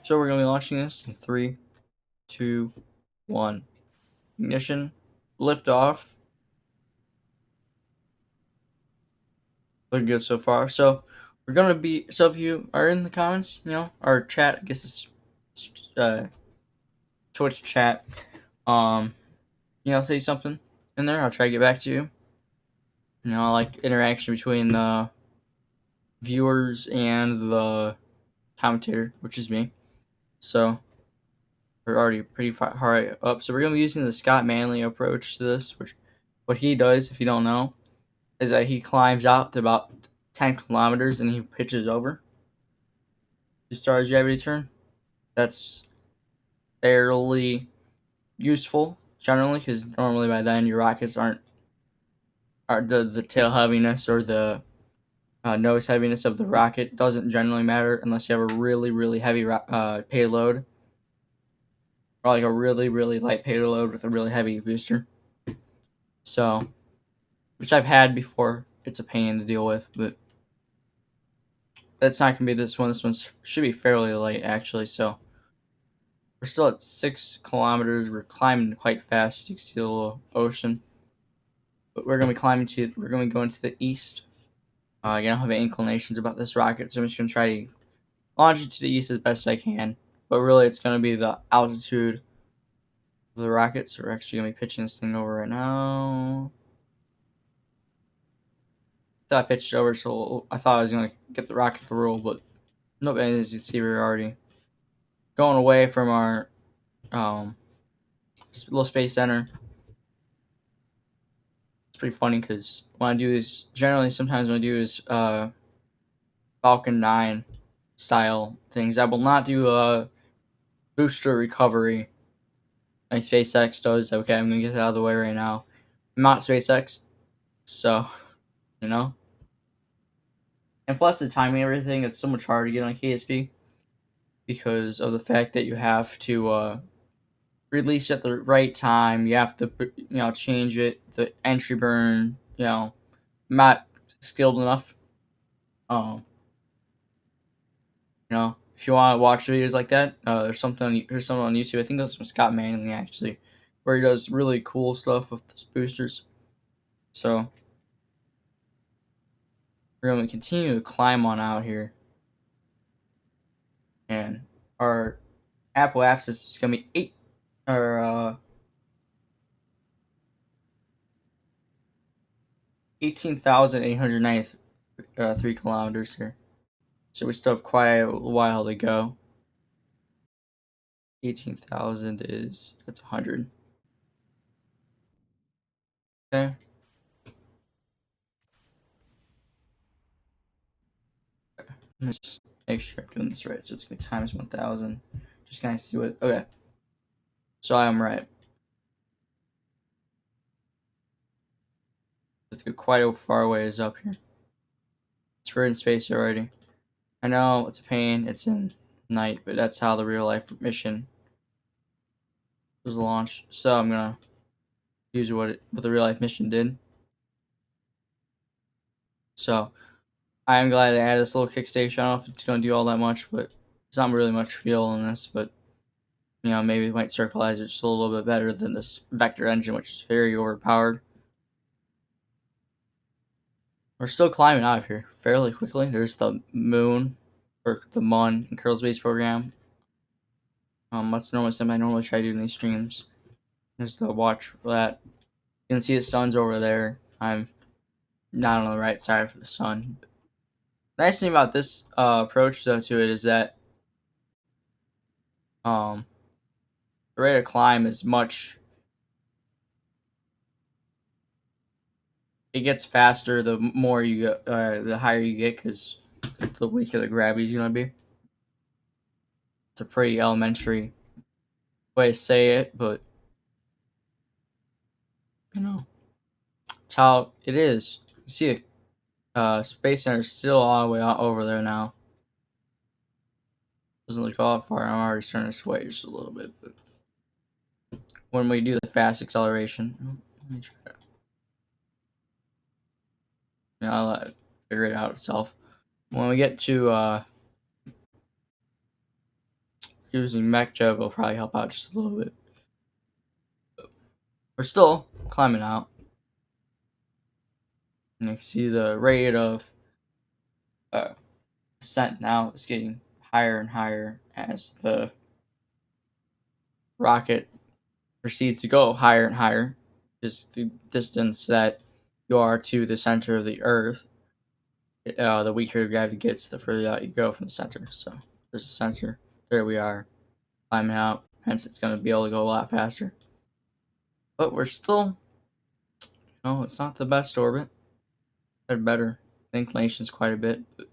So we're going to be launching this in 3, 2, 1. Ignition, lift off. Looking good so far. So we're going to be, so if you are in the comments, our chat, I guess it's Twitch chat, say something in there. I'll try to get back to you. I like interaction between the viewers and the commentator, which is me. So we're already pretty far up. So we're going to be using the Scott Manley approach to this, which what he does, if you don't know, is that he climbs out to about 10 kilometers and he pitches over to start his gravity turn. That's fairly useful generally because normally by then your rockets aren't the tail heaviness or the nose heaviness of the rocket doesn't generally matter unless you have a really heavy payload, or like a really light payload with a really heavy booster. So, which I've had before. It's a pain to deal with, but that's not gonna be this one. This one should be fairly light actually. So we're still at 6 kilometers. We're climbing quite fast. You can see the little ocean, but we're gonna be We're gonna be going to the east. I don't have any inclinations about this rocket, so I'm just gonna try to launch it to the east as best I can. But really, it's gonna be the altitude of the rocket. So we're actually gonna be pitching this thing over right now. I pitched over, so I thought I was gonna get the rocket to roll, but nope. As you can see, we're already going away from our little space center. It's pretty funny because when I do this, generally sometimes when I do is Falcon 9 style things, I will not do a booster recovery like SpaceX does. Okay, I'm gonna get that out of the way right now. I'm not SpaceX, so you know. And plus the timing and everything, it's so much harder to get on KSP because of the fact that you have to release at the right time. You have to change it. The entry burn, I'm not skilled enough. Um, if you want to watch videos like that, there's something on YouTube. I think that's from Scott Manley actually, where he does really cool stuff with those boosters. So we're going to continue to climb on out here, and our Apple Apps is going to be 18,893 kilometers here. So we still have quite a while to go. 18,000 that's 100. Okay. Let's make sure I'm doing this right. So it's going to be times 1,000. Just kind of see what. Okay. So I am right. Let's go quite a far ways up here. We're in space already. I know it's a pain. It's in night, but that's how the real life mission was launched. So I'm gonna use what the real life mission did. So I am glad I added this little kick station. I don't know if it's gonna do all that much, but there's not really much fuel in this. But maybe it might circleize it just a little bit better than this vector engine, which is very overpowered. We're still climbing out of here fairly quickly. There's the moon, or the Mun in Kerbal Space Program. That's normally something I normally try to do in these streams. Just to watch for that. You can see the sun's over there. I'm not on the right side for the sun. The nice thing about this approach though to it is that the rate of climb is much. It gets faster the more you go, the higher you get, because the weaker the gravity is gonna be. It's a pretty elementary way to say it, but it's how it is. You see it. Space Center is still all the way out over there now. Doesn't look all far. I'm already starting to sway just a little bit, but when we do the fast acceleration, let me try it. I'll let it figure it out itself. When we get to using mech jug will probably help out just a little bit. We're still climbing out. And you can see the rate of ascent now is getting higher and higher as the rocket proceeds to go higher and higher. Just the distance that you are to the center of the Earth, the weaker your gravity gets, the further out you go from the center. So there's the center. There we are, climbing out. Hence, it's going to be able to go a lot faster. But we're still, it's not the best orbit. They're better. The inclination's quite a bit. But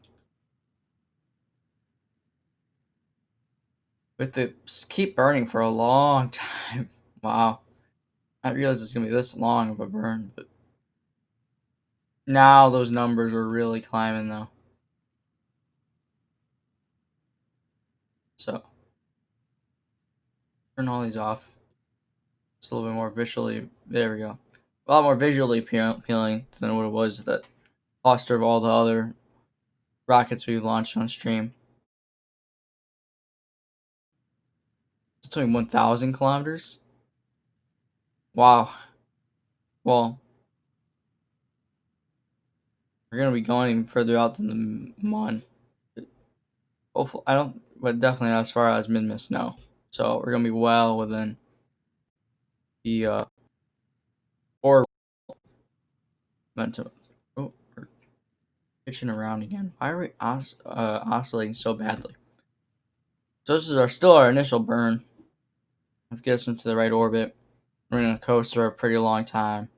we have to keep burning for a long time. Wow. I didn't realize it's going to be this long of a burn. But now those numbers are really climbing, though. So, turn all these off. It's a little bit more visually. There we go. A lot more visually appealing than what it was that cluster of all the other rockets we've launched on stream. It's only 1,000 kilometers. Wow. Well, we're gonna be going even further out than the Mon. Hopefully, I don't, but definitely not as far as Minmus. No. So we're gonna be well within the or momentum. Oh, we're pitching around again. Why are we oscillating so badly? So this is still our initial burn. Let's get us into the right orbit. We're gonna coast for a pretty long time.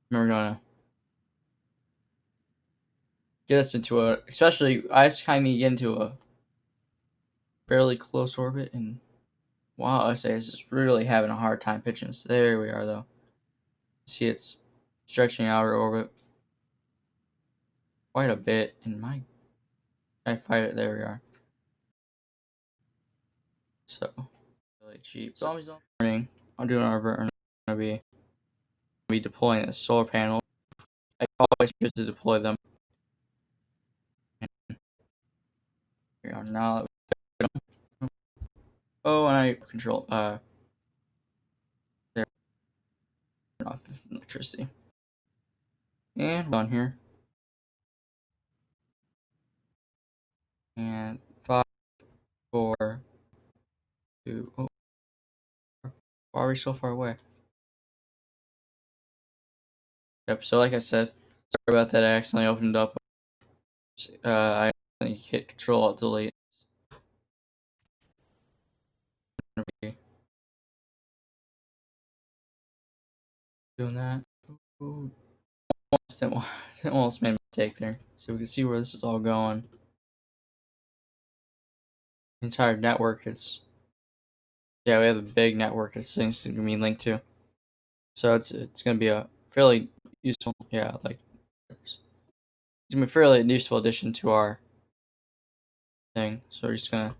And we're gonna get us into especially I just kind of get into a fairly close orbit, and wow, SAS is really having a hard time pitching us. There we are, though. See, it's stretching out our orbit quite a bit, and I fight it. There we are. So really cheap. Zombies don't burning. I'm doing our burn. I'm gonna be deploying a solar panel. I always choose to deploy them. And here we are now. Oh, and I control there off electricity. And on here. And 5, 4, 2. Oh, why are we so far away? Yep. So like I said, sorry about that. I accidentally opened up. I accidentally hit Control Alt Delete. Doing that. Ooh. Almost made a mistake there. So we can see where this is all going. The entire network is. Yeah, we have a big network that things can be linked to. So it's going to be a fairly useful. Yeah, like it's going to be a fairly useful addition to our thing. So we're just going to